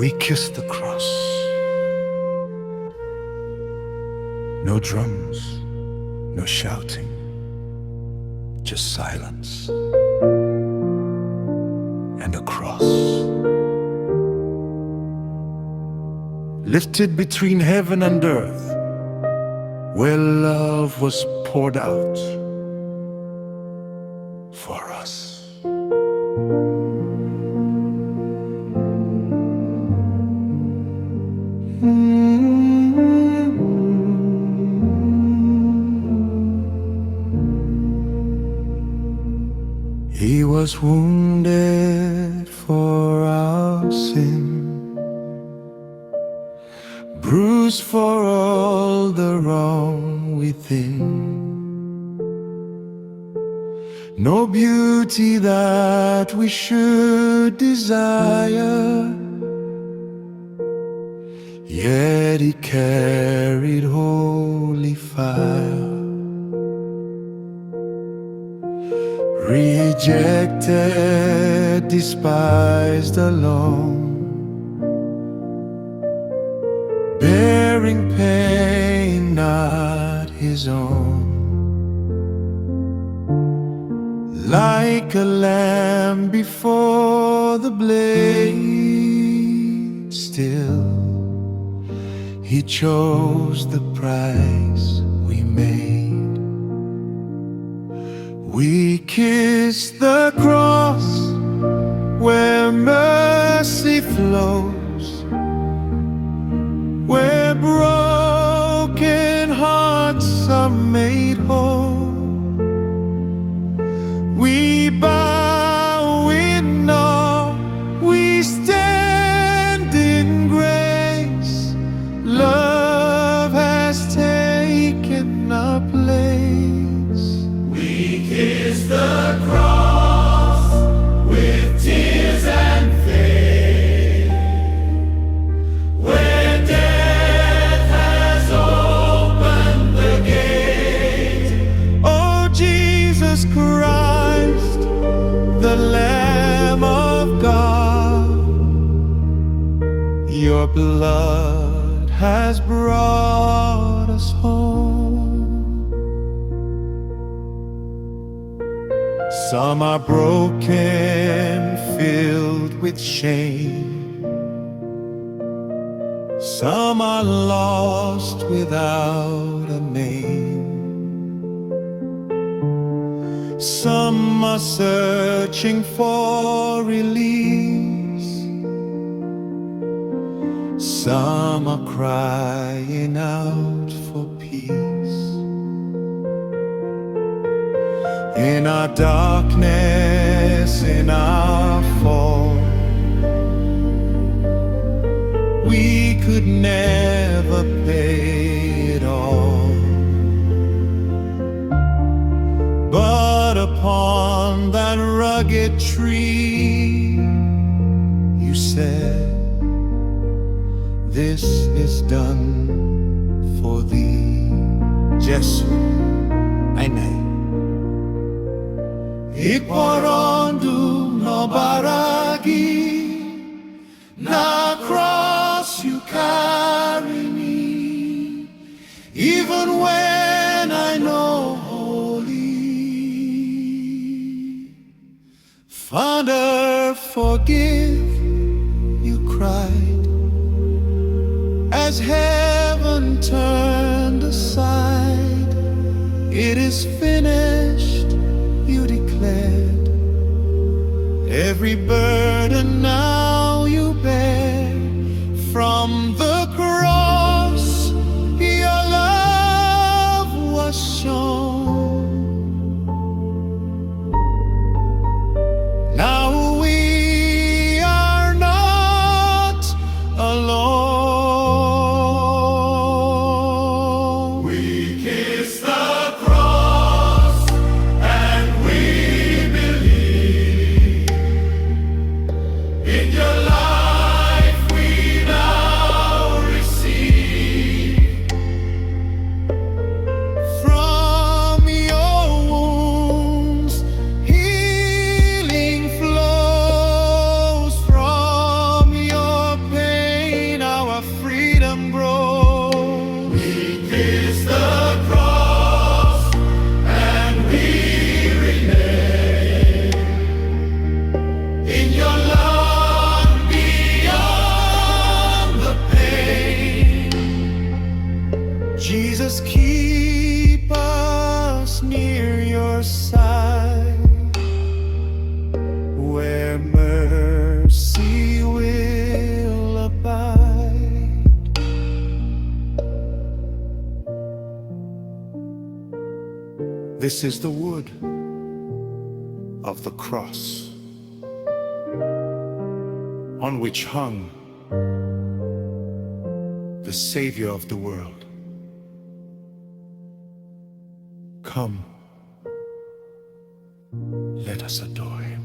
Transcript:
We kissed the cross. No drums, no shouting, just silence and a cross. Lifted between heaven and earth, where love was poured out for us. He was wounded for our sin, bruised for all the wrong within. No beauty that we should desire, yet he carried holy fire. Rejected, despised, alone, bearing pain not his own. Like a lamb before the blade, still he chose the price we made. We kiss the cross where mercy flows, where broken hearts are made whole. We bow in awe, we stand in grace. Love has taken our place. We kiss the cross with tears and faith, where death has opened the gate. Oh, Jesus Christ, the Lamb of God, your blood has brought us home. Some are broken, filled with shame. Some are lost without a name. Some are searching for release. Some are crying out for peace. In our darkness, in our fall, we could never pay it all. But upon that rugged tree, you said, this is done for thee. Jesu, Amen. Ikporondu no baragi, na cross you carry me, even when I know holy. Father, forgive, you cried, as heaven turned aside. It is finished, you declared. Every burden now you bear. From the cross your love was shown. Now we are not alone. We kiss the cross and we believe in your life we now broke. We kiss the cross and we remain in your love beyond the pain. Jesus, keep us near your side, where mercy will abide. This is the wood of the cross on which hung the Savior of the world. Come, let us adore him.